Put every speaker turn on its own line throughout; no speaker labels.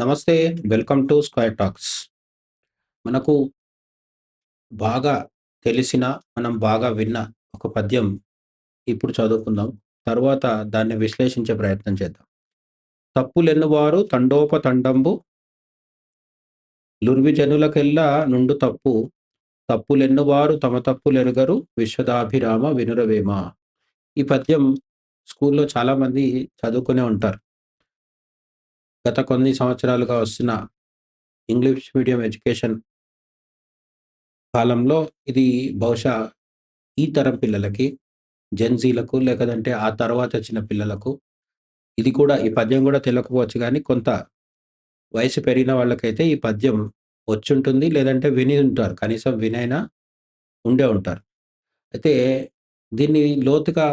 నమస్తే. Welcome to square talks. మనకు బాగా తెలిసిన, మనం బాగా విన్న ఒక పద్యం ఇప్పుడు చదువుకుందాం. తరువాత దాన్ని విశ్లేషించే ప్రయత్నం చేద్దాం. తప్పులెన్నువారు తండోపతండంబు లుర్విజనులకెల్లా నుండు తప్పు. తప్పులెన్నువారు తమ తప్పులెరుగరు విశ్వదాభిరామ వినురవేమ. ఈ పద్యం స్కూల్లో చాలామంది చదువుకునే ఉంటారు. గత కొన్ని సంవత్సరాలుగా వస్తున్న ఇంగ్లీష్ మీడియం ఎడ్యుకేషన్ కాలంలో ఇది బహుశా ఈ తరం పిల్లలకి, జెన్‌జీలకు లేకదంటే ఆ తర్వాత వచ్చిన పిల్లలకు ఇది కూడా ఈ పద్యం గూడా తెలవకపోవచ్చు గానీ, కొంత వయసు పెరిగిన వాళ్ళకైతే ఈ పద్యం వచ్చుంటుంది. లేదంటే విని ఉంటారు. కనీసం వినైనా ఉండే ఉంటారు. అయితే దీన్ని లోతుగా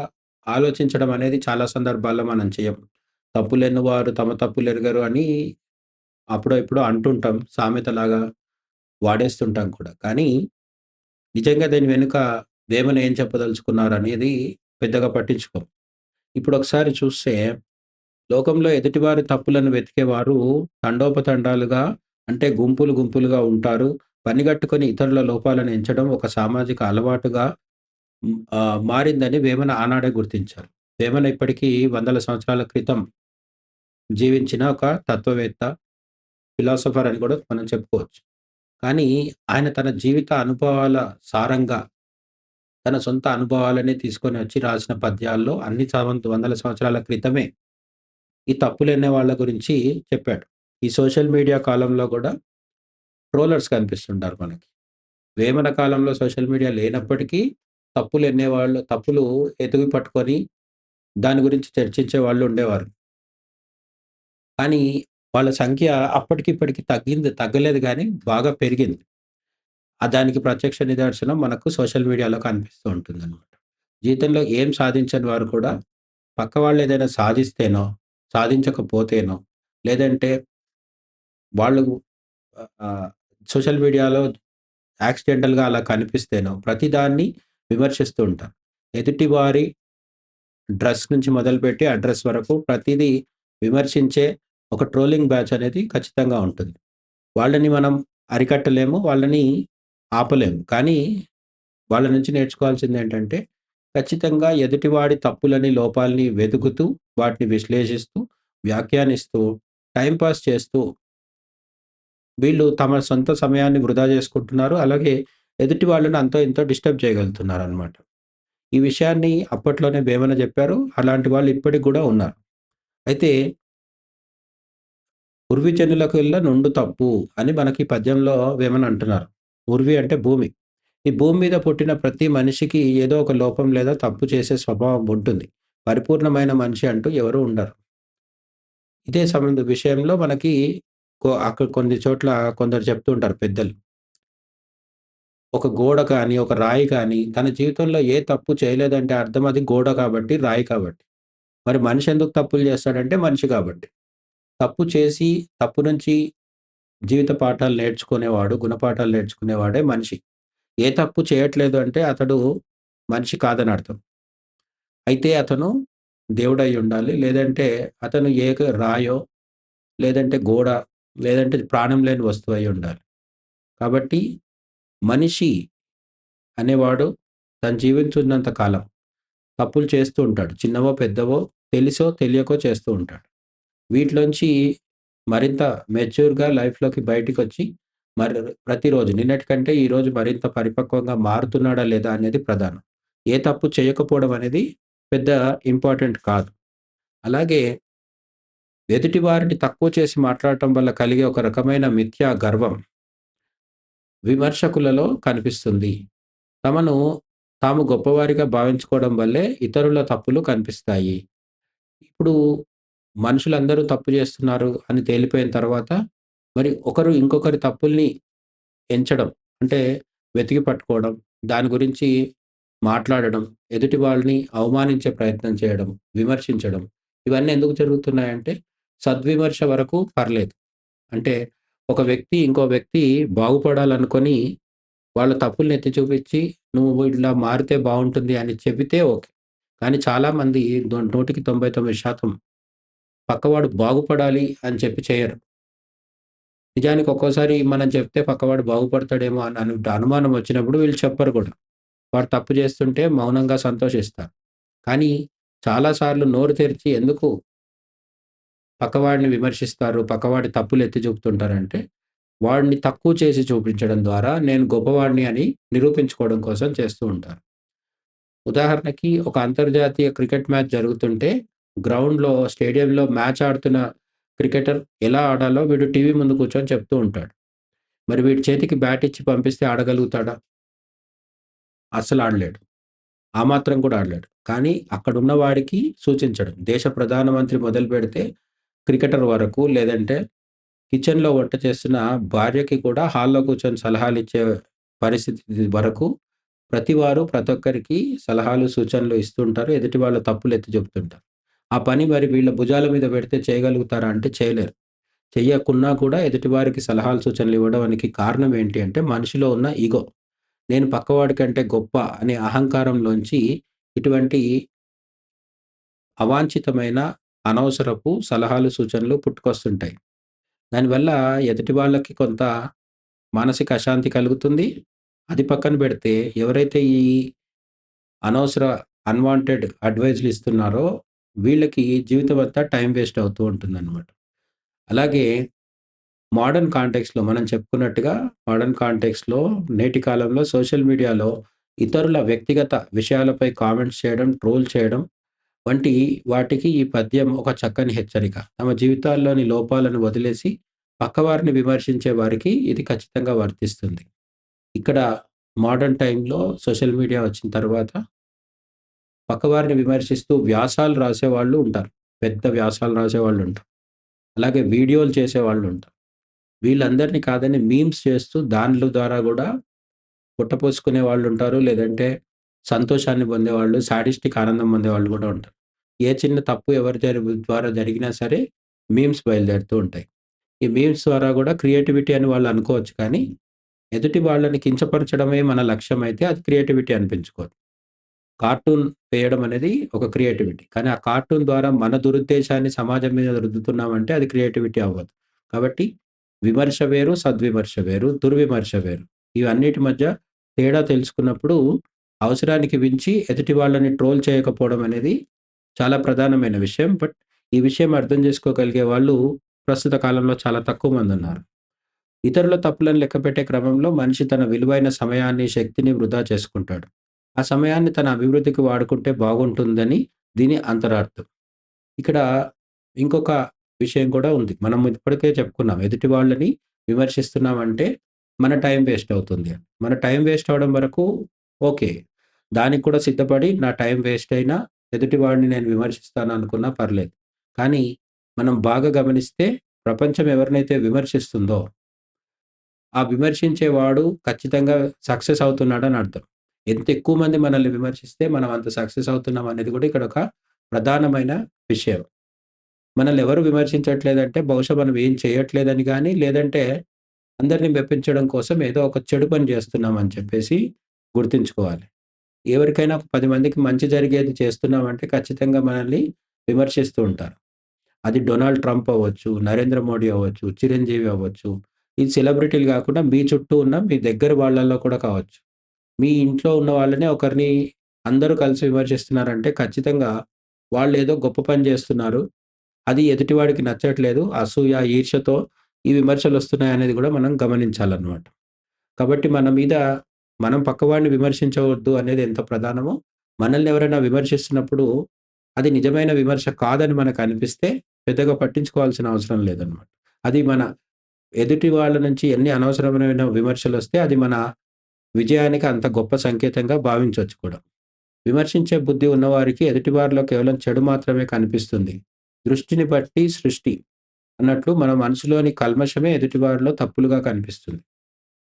ఆలోచించడం అనేది చాలా సందర్భాల్లో మనం చెయ్యం. తప్పులెన్నువారు తమ తప్పులెరుగరు అని అప్పుడో ఇప్పుడో అంటుంటాం. సామెతలాగా వాడేస్తుంటాం కూడా. కానీ నిజంగా దీని వెనుక వేమన ఏం చెప్పదలుచుకున్నారనేది పెద్దగా పట్టించుకోం. ఇప్పుడొకసారి చూస్తే లోకంలో ఎదుటివారి తప్పులను వెతికేవారు తండోపతండాలుగా అంటే గుంపులు గుంపులుగా ఉంటారు. పనిగట్టుకొని ఇతరుల లోపాలను ఎంచడం ఒక సామాజిక అలవాటుగా మారిందని వేమన ఆనాడే గుర్తించారు. వేమన ఇప్పటికీ వందల సంవత్సరాల క్రితం జీవించిన ఒక తత్వవేత్త, ఫిలాసఫర్ అని కూడా మనం చెప్పుకోవచ్చు. కానీ ఆయన తన జీవిత అనుభవాల సారంగా తన సొంత అనుభవాలనే తీసుకొని వచ్చి రాసిన పద్యాల్లో అన్ని వందల సంవత్సరాల క్రితమే ఈ తప్పులెన్నే వాళ్ళ గురించి చెప్పాడు. ఈ సోషల్ మీడియా కాలంలో గూడా ట్రోలర్స్ కనిపిస్తుంటారు మనకి. వేమన కాలంలో సోషల్ మీడియా లేనప్పటికీ తప్పులెన్నేవాళ్ళు, తప్పులు ఎతికి పట్టుకొని దాని గురించి చర్చించే వాళ్ళు ఉండేవారు. కానీ వాళ్ళ సంఖ్య అప్పటికి ఇప్పటికి తగ్గలేదు గానీ బాగా పెరిగింది. దానికి ప్రత్యక్ష నిదర్శనం మనకు సోషల్ మీడియాలో కనిపిస్తూ ఉంటుందనమాట. జీవితంలో ఏం సాధించని వారు కూడా పక్క వాళ్ళు ఏదైనా సాధిస్తేనో, సాధించకపోతేనో, లేదంటే వాళ్ళు ఆహ్, సోషల్ మీడియాలో యాక్సిడెంటల్‌గా అలా కనిపిస్తేనో ప్రతిదాన్ని విమర్శిస్తూ ఉంటారు. ఎదుటివారి డ్రెస్ నుంచి మొదలుపెట్టి అడ్రెస్ వరకు ప్రతీదీ విమర్శించే ఒక ట్రోలింగ్ బ్యాచ్ అనేది ఖచ్చితంగా ఉంటుంది. వాళ్ళని మనం అరికట్టలేము. వాళ్ళని ఆపలేము. కానీ వాళ్ళ నుంచి నేర్చుకోవాల్సిందేంటంటే, ఖచ్చితంగా ఎదుటివాడి తప్పులని, లోపాలని వెతుకుతూ, వాటిని విశ్లేషిస్తూ, వ్యాఖ్యానిస్తూ, టైమ్ పాస్ చేస్తూ, వీళ్ళు తమ సొంత సమయాన్ని వృధా చేసుకుంటున్నారు. అలాగే ఎదుటి వాళ్ళని అంతో ఇంతో డిస్టర్బ్ చేయగలుగుతున్నారనమాట. ఈ విషయాన్ని అప్పట్లోనే వేమన జెప్పారు. అలాంటి వాళ్ళు ఇప్పటికి గూడా ఉన్నారు. అయితే "ఉర్విజనులకెల్ల నుండు తప్పు" అని మనకి పద్యంలో వేమన అంటున్నారు. ఉర్వి అంటే భూమి. ఈ భూమి మీద పుట్టిన ప్రతి మనిషికి ఏదో ఒక లోపం లేదా తప్పు చేసే స్వభావం ఉంటుంది. పరిపూర్ణమైన మనిషి అంటూ ఎవరు ఉండరు. ఇదే విషయంలో మనకి అక్కడ కొన్ని చోట్ల కొందరు చెప్తూ ఉంటారు పెద్దలు. ఒక గోడ కానీ, ఒక రాయి కానీ తన జీవితంలో ఏ తప్పు చేయలేదంటే అర్థం అది గోడ కాబట్టి, రాయి కాబట్టి. మరి మనిషి ఎందుకు తప్పులు చేస్తాడంటే మనిషి కాబట్టి. తప్పు చేసి, తప్పు నుంచి జీవిత పాఠాలు నేర్చుకునేవాడు, గుణపాఠాలు నేర్చుకునేవాడే మనిషి. ఏ తప్పు చేయట్లేదు అంటే అతడు మనిషి కాదని అర్థం. అయితే అతను దేవుడయ్యుండాలి. లేదంటే అతను రాయో, లేదంటే గోడ, లేదంటే ప్రాణం లేని వస్తువు అయ్యుండాలి. కాబట్టి మనిషి అనేవాడు తను జీవించున్నంత కాలం తప్పులు చేస్తూ ఉంటాడు. చిన్నవో, పెద్దవో, తెలిసో, తెలియకో చేస్తూ ఉంటాడు. వీటిలోంచి మరింత మెచ్యూర్‌గా లైఫ్‌లోకి బయటికొచ్చి మరి ప్రతిరోజు నిన్నటి కంటే ఈరోజు మరింత పరిపక్వంగా మారుతున్నాడా లేదా అనేది ప్రధానం. ఏ తప్పు చేయకపోవడం అనేది పెద్ద ఇంపార్టెంట్ కాదు. అలాగే ఎదుటి వారిని తక్కువ చేసి మాట్లాడటం వల్ల కలిగే ఒక రకమైన మిథ్యా గర్వం విమర్శకులలో కనిపిస్తుంది. తమను తాము గొప్పవారిగా భావించుకోవడం వల్లే ఇతరుల తప్పులు కనిపిస్తాయి. ఇప్పుడు మనుషులందరూ తప్పు చేస్తున్నారు అని తేలిపోయిన తర్వాత, మరి ఒకరు ఇంకొకరి తప్పుల్ని ఎంచడం, అంటే వెతికి పట్టుకోవడం, దాని గురించి మాట్లాడడం, ఎదుటి వాళ్ళని అవమానించే ప్రయత్నం చేయడం, విమర్శించడం, ఇవన్నీ ఎందుకు జరుగుతున్నాయంటే, సద్విమర్శ వరకు పర్లేదు. అంటే ఒక వ్యక్తి ఇంకో వ్యక్తి బాగుపడాలనుకోని వాళ్ళ తప్పుల్ని ఎత్తి చూపించి, "నువ్వు ఇట్లా మారితే బావుంటుంది" అని చెబితే ఓకే. కానీ చాలామంది 100కి 99% పక్కవాడు బాగుపడాలి అని చెప్పి చేయరు. నిజానికి ఒక్కోసారి మనం చెప్తే పక్కవాడు బాగుపడతాడేమో అని అనుమానం వచ్చినప్పుడు వీళ్ళు చెప్పరు కూడా. వాడు తప్పు చేస్తుంటే మౌనంగా సంతోషిస్తారు. కానీ చాలా సార్లు నోరు తెరిచి ఎందుకు పక్కవాడిని విమర్శిస్తారు, పక్కవాడి తప్పులు ఎత్తి చూపుతుంటారంటే, వాడిని తక్కువ చేసి చూపించడం ద్వారా నేను గొప్పవాడిని అని నిరూపించుకోవడం కోసం చేస్తూ ఉంటారు. ఉదాహరణకి ఒక అంతర్జాతీయ క్రికెట్ మ్యాచ్ జరుగుతుంటే స్టేడియంలో మ్యాచ్ ఆడుతున్న క్రికెటర్ ఎలా ఆడాలో వీడు టీవీ ముందు కూర్చొని చెప్తూ ఉంటాడు. మరి వీడి చేతికి బ్యాట్ ఇచ్చి పంపిస్తే ఆడగలుగుతాడా? అస్సలు ఆడలేడు. ఆ మాత్రం కూడా ఆడలేడు. కానీ అక్కడున్న వాడికి సూచించడం. దేశ ప్రధానమంత్రి మొదలుపెడితే క్రికెటర్ వరకు లేదంటే కిచెన్‌లో వంట చేస్తున్న భార్యకి కూడా హాల్‌లో కూర్చొని సలహాలిచ్చే పరిస్థితి వరకు ప్రతి ఒక్కరికి సలహాలు, సూచనలు ఇస్తూ ఉంటారు. ఎదుటి వాళ్ళ తప్పులు ఎత్తి చెప్తుంటారు. ఆ పని మరి వీళ్ళ భుజాల మీద పెడితే చేయగలుగుతారా అంటే చేయలేరు. చెయ్యకున్నా కూడా ఎదుటివారికి సలహాలు, సూచనలు ఇవ్వడానికి కారణం ఏంటి అంటే మనిషిలో ఉన్న ఇగో. నేను పక్కవాడి కంటే గొప్ప అనే అహంకారంలోంచి ఇటువంటి అవాంఛితమైన, అనవసరపు సలహాలు, సూచనలు పుట్టుకొస్తుంటాయి. దానివల్ల ఎదుటి వాళ్ళకి కొంత మానసిక అశాంతి కలుగుతుంది. అది పక్కన పెడితే ఎవరైతే ఈ అనవసర అన్‌వాంటెడ్ అడ్వైస్‌లు ఇస్తున్నారో వీళ్ళకి జీవితం అంతా టైమ్ వేస్ట్ అవుతూ ఉంటుందన్నమాట. అలాగే మనం చెప్పుకున్నట్టుగా మోడర్న్ కాంటెక్స్ట్‌లో నేటి కాలంలో సోషల్ మీడియాలో ఇతరుల వ్యక్తిగత విషయాలపై కామెంట్స్ చేయడం, ట్రోల్ చేయడం వంటి వాటికి ఈ పద్యం ఒక చక్కని హెచ్చరిక. తమ జీవితాల్లోని లోపాలను వదిలేసి పక్కవారిని విమర్శించే వారికి ఇది ఖచ్చితంగా వర్తిస్తుంది. ఇక్కడ మోడర్న్ టైమ్‌లో సోషల్ మీడియా వచ్చిన తర్వాత పక్కవారిని విమర్శిస్తూ వ్యాసాలు రాసేవాళ్ళు ఉంటారు. పెద్ద వ్యాసాలు రాసేవాళ్ళుంటారు. అలాగే వీడియోలు చేసేవాళ్ళుంటారు. వీళ్ళందరిని కాదని మీమ్స్ చేస్తూ దాంట్ల ద్వారా గూడా పుట్టపోసుకునే వాళ్ళుంటారు. లేదంటే సంతోషాన్ని పొందేవాళ్ళు, సాడిస్టిక్ ఆనందం పొందేవాళ్ళు గూడా ఉంటారు. ఏ చిన్న తప్పు ఎవరి ద్వారా జరిగినా సరే మీమ్స్ బయలుదేరుతూ ఉంటాయి. ఈ మీమ్స్ ద్వారా గూడా క్రియేటివిటీ అని వాళ్ళు అనుకోవచ్చు కానీ, ఎదుటి వాళ్ళని కించపరచడమే మన లక్ష్యమైతే అది క్రియేటివిటీ అనిపించుకోదు. కార్టూన్ వేయడం అనేది ఒక క్రియేటివిటీ. కానీ ఆ కార్టూన్ ద్వారా మన దురుద్దేశాన్ని సమాజం మీద రుద్దుతున్నామంటే అది క్రియేటివిటీ అవ్వదు. కాబట్టి విమర్శ వేరు, సద్విమర్శ వేరు, దుర్విమర్శ వేరు. ఇవన్నిటి మధ్య తేడా తెలుసుకున్నప్పుడు అవసరానికి మించి ఎదుటి వాళ్ళని ట్రోల్ చేయకపోవడం అనేది చాలా ప్రధానమైన విషయం. బట్ ఈ విషయం అర్థం చేసుకోగలిగే వాళ్ళు ప్రస్తుత కాలంలో చాలా తక్కువ మందున్నారు. ఇతరుల తప్పులను లెక్కపెట్టే క్రమంలో మనిషి తన విలువైన సమయాన్ని, శక్తిని వృధా చేసుకుంటాడు. ఆ సమయాన్ని తన అభివృద్ధికి వాడుకుంటే బాగుంటుందని దీని అంతరార్థం. ఇక్కడ ఇంకొక విషయం కూడా ఉంది. మనం ఇప్పటికే చెప్పుకున్నాం. ఎదుటి వాళ్ళని విమర్శిస్తున్నామంటే మన టైం వేస్ట్ అవుతుంది అని. మన టైం వేస్ట్ అవ్వడం వరకు ఓకే. దానికి కూడా సిద్ధపడి నా టైం వేస్ట్ అయినా ఎదుటి వాడిని నేను విమర్శిస్తాననుకున్నా పర్లేదు. కానీ మనం బాగా గమనిస్తే ప్రపంచం ఎవరినైతే విమర్శిస్తుందో ఆ విమర్శించేవాడు ఖచ్చితంగా సక్సెస్ అవుతున్నాడని అర్థం. ఎంత ఎక్కువ మంది మనల్ని విమర్శిస్తే మనం అంత సక్సెస్ అవుతున్నాం అనేది కూడా ఇక్కడ ఒక ప్రధానమైన విషయం. మనల్ని ఎవరు విమర్శించట్లేదంటే బహుశా మనం ఏం చేయట్లేదని గాని, లేదంటే అందరిని మెప్పించడం కోసం ఏదో ఒక చెడు పని చేస్తున్నాం అని చెప్పేసి గుర్తుంచుకోవాలి. ఎవరికైనా ఒక 10 మందికి మంచి జరిగేది చేస్తున్నామంటే ఖచ్చితంగా మనల్ని విమర్శిస్తూ ఉంటారు. అది డొనాల్డ్ ట్రంప్ అవ్వచ్చు, నరేంద్ర మోడీ అవ్వచ్చు, చిరంజీవి అవ్వచ్చు. ఈ సెలబ్రిటీలు గాకుండా మీ చుట్టూ ఉన్న మీ దగ్గర వాళ్ళలో కూడా కావచ్చు. మీ ఇంట్లో ఉన్న వాళ్ళనే ఒకరిని అందరూ కలిసి విమర్శిస్తున్నారంటే ఖచ్చితంగా వాళ్ళేదో గొప్ప పని జేస్తున్నారు. అది ఎదుటివాడికి నచ్చట్లేదు. అసూయ, ఈర్ష్యతో ఈ విమర్శలొస్తున్నాయనేది గూడా మనం గమనించాలన్నమాట. కాబట్టి మనం పక్కవాడిని విమర్శించవద్దు అనేది ఎంత ప్రధానమో, మనల్ని ఎవరైనా విమర్శిస్తున్నప్పుడు అది నిజమైన విమర్శ కాదని మనకనిపిస్తే పెద్దగా పట్టించుకోవాల్సిన అవసరం లేదనమాట. అది మన ఎదుటి వాళ్ళ నుంచి ఎన్ని అనవసరమైన విమర్శలొస్తే అది మన విజయానికి అంత గొప్ప సంకేతంగా భావించొచ్చు కూడా. విమర్శించే బుద్ధి ఉన్నవారికి ఎదుటివారిలో కేవలం చెడు మాత్రమే కనిపిస్తుంది. దృష్టిని బట్టి సృష్టి అన్నట్లు మన మనసులోని కల్మషమే ఎదుటివారిలో తప్పులుగా కనిపిస్తుంది.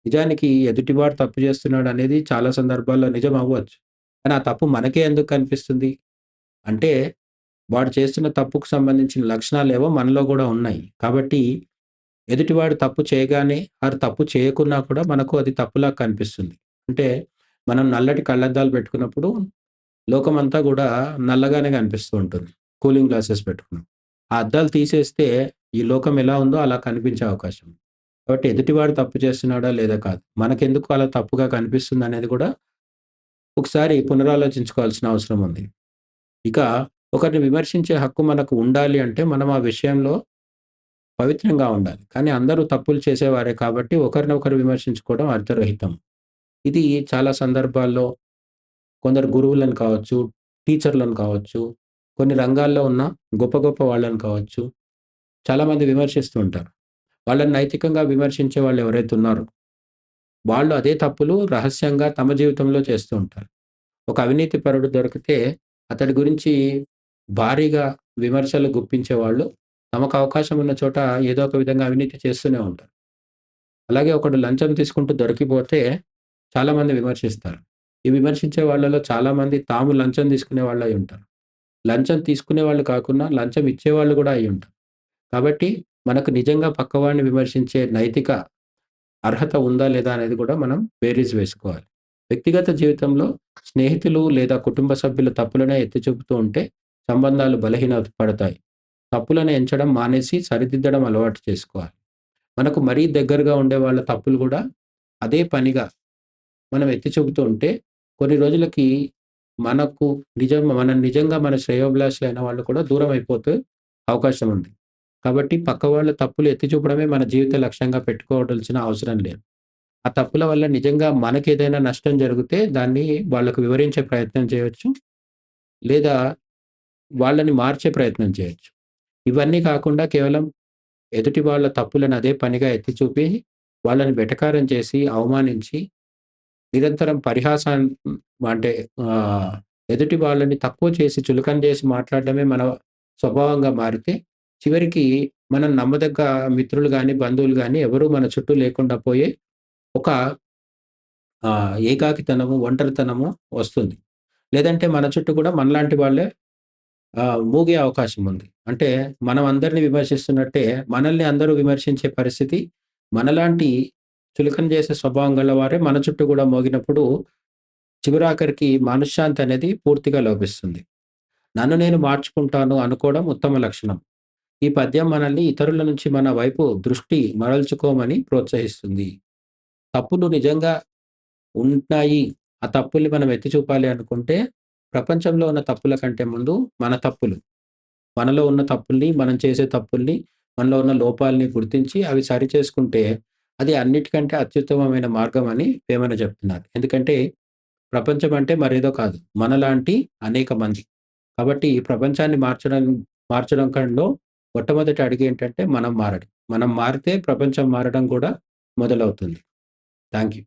నిజానికి ఎదుటివాడు తప్పు చేస్తున్నాడనేది చాలా సందర్భాల్లో నిజం అవ్వచ్చు. కానీ ఆ తప్పు మనకే ఎందుకు కనిపిస్తుంది? అంటే వాడు చేస్తున్న తప్పుకు సంబంధించిన లక్షణాలేవో మనలో గూడా ఉన్నాయి. కాబట్టి ఎదుటివాడు తప్పు చేయగానే, ఆడు తప్పు చేయకున్నా కూడా మనకు అది తప్పులా కనిపిస్తుంది. అంటే మనం నల్లటి కళ్ళద్దాలు పెట్టుకున్నప్పుడు లోకమంతా గూడా నల్లగానే కనిపిస్తూ ఉంటుంది. కూలింగ్ గ్లాసెస్ పెట్టుకున్నాం. ఆ అద్దాలు తీసేస్తే ఈ లోకం ఎలా ఉందో అలా కనిపించే అవకాశం. కాబట్టి ఎదుటివాడు తప్పు చేస్తున్నాడా లేదా కాదు. మనకెందుకు అలా తప్పుగా కనిపిస్తుందనేది కూడా ఒకసారి పునరాలోచించుకోవాల్సిన అవసరం ఉంది. ఇక ఒకరిని విమర్శించే హక్కు మనకు ఉండాలి అంటే మనం ఆ విషయంలో పవిత్రంగా ఉండాలి. కానీ అందరూ తప్పులు చేసేవారే కాబట్టి ఒకరినొకరు విమర్శించుకోవడం అర్థరహితం. ఇది చాలా సందర్భాల్లో కొందరు గురువులను కావచ్చు, టీచర్‌లను కావచ్చు, కొన్ని రంగాల్లో ఉన్న గొప్ప గొప్ప వాళ్ళని కావచ్చు, చాలామంది విమర్శిస్తూ ఉంటారు. వాళ్ళని నైతికంగా విమర్శించే వాళ్ళు ఎవరైతే ఉన్నారో, వాళ్ళు అదే తప్పులు రహస్యంగా తమ జీవితంలో చేస్తూ ఉంటారు. ఒక అవినీతిపరుడు దొరికితే అతడి గురించి భారీగా విమర్శలు గుప్పించేవాళ్ళు తమకు అవకాశం ఉన్న చోట ఏదో ఒక విధంగా అవినీతి చేస్తూనే ఉంటారు. అలాగే ఒకడు లంచం తీసుకుంటూ దొరికిపోతే చాలామంది విమర్శిస్తారు. ఈ విమర్శించే వాళ్ళలో చాలామంది తాము లంచం తీసుకునే వాళ్ళై ఉంటారు. లంచం తీసుకునేవాళ్ళు కాకున్నా లంచం ఇచ్చేవాళ్ళు గూడా అయ్యుంటారు. కాబట్టి మనకు నిజంగా పక్కవాడిని విమర్శించే నైతిక అర్హత ఉందా? లేదా? అనేది కూడా మనం బేరీజు వేసుకోవాలి. వ్యక్తిగత జీవితంలో స్నేహితులు లేదా కుటుంబ సభ్యుల తప్పులనే ఎత్తి చూపుతూ ఉంటే సంబంధాలు బలహీనపడతాయి. తప్పులను ఎంచడం మానేసి సరిదిద్దడం అలవాటు చేసుకోవాలి. మనకు మరీ దగ్గరగా ఉండే వాళ్ళ తప్పులు గూడా అదే పనిగా మనం ఎత్తి చూపుతూ ఉంటే కొన్ని రోజులకి మనకు మనం నిజంగా మన శ్రేయోభిలాషులైన వాళ్ళు కూడా దూరం అయిపోతే అవకాశం ఉంది. కాబట్టి పక్క వాళ్ళ తప్పులు ఎత్తి చూపడమే మన జీవిత లక్ష్యంగా పెట్టుకోవాల్సిన అవసరం లేదు. ఆ తప్పుల వల్ల నిజంగా మనకేదైనా నష్టం జరిగితే దాన్ని వాళ్ళకు వివరించే ప్రయత్నం చేయొచ్చు. లేదా వాళ్ళని మార్చే ప్రయత్నం చేయొచ్చు. ఇవన్నీ కాకుండా కేవలం ఎదుటి వాళ్ళ తప్పులను అదే పనిగా ఎత్తి చూపి, వాళ్ళని వెటకారం చేసి, అవమానించి, నిరంతరం అంటే ఆహ్, ఎదుటి వాళ్ళని తక్కువ చేసి, చులకన చేసి మాట్లాడడమే మన స్వభావంగా మారితే, చివరికి మనం నమ్మదగ్గ మిత్రులు గాని, బంధువులు గాని ఎవరు మన చుట్టూ లేకుండా పోయే ఒక ఏకాకితనము, ఒంటరితనము వస్తుంది. లేదంటే మన చుట్టూ కూడా మనలాంటి వాళ్ళే మూగే అవకాశం ఉంది. అంటే మనం అందరిని విమర్శిస్తున్నట్టే మనల్ని అందరూ విమర్శించే పరిస్థితి మనలాంటి చులకన చేసే స్వభావం గలవారే మన చుట్టూ గూడా మోగినప్పుడు చివరాఖరికి మనశ్శాంతి అనేది పూర్తిగా లోపిస్తుంది. నన్ను నేను మార్చుకుంటాను అనుకోవడం ఉత్తమ లక్షణం. ఈ పద్యం మనల్ని ఇతరుల నుంచి మన వైపు దృష్టి మరల్చుకోమని ప్రోత్సహిస్తుంది. తప్పులు నిజంగా ఉన్నాయి. ఆ తప్పుల్ని మనం ఎత్తి చూపాలి అనుకుంటే ప్రపంచంలో ఉన్న తప్పుల కంటే ముందు మన తప్పులు మనలో ఉన్న తప్పుల్ని, మనం చేసే తప్పుల్ని, మనలో ఉన్న లోపాల్ని గుర్తించి అవి సరిచేసుకుంటే, అది అన్నిటికంటే అత్యుత్తమమైన మార్గం అని వేమన చెప్తున్నారు. ఎందుకంటే, ప్రపంచం అంటే మరేదో కాదు. మనలాంటి అనేక మంది. కాబట్టి ఈ ప్రపంచాన్ని మార్చడం కంలో మొట్టమొదటి అడుగేంటంటే మనం మారడం. మనం మారితే ప్రపంచం మారడం కూడా మొదలవుతుంది. Thank you.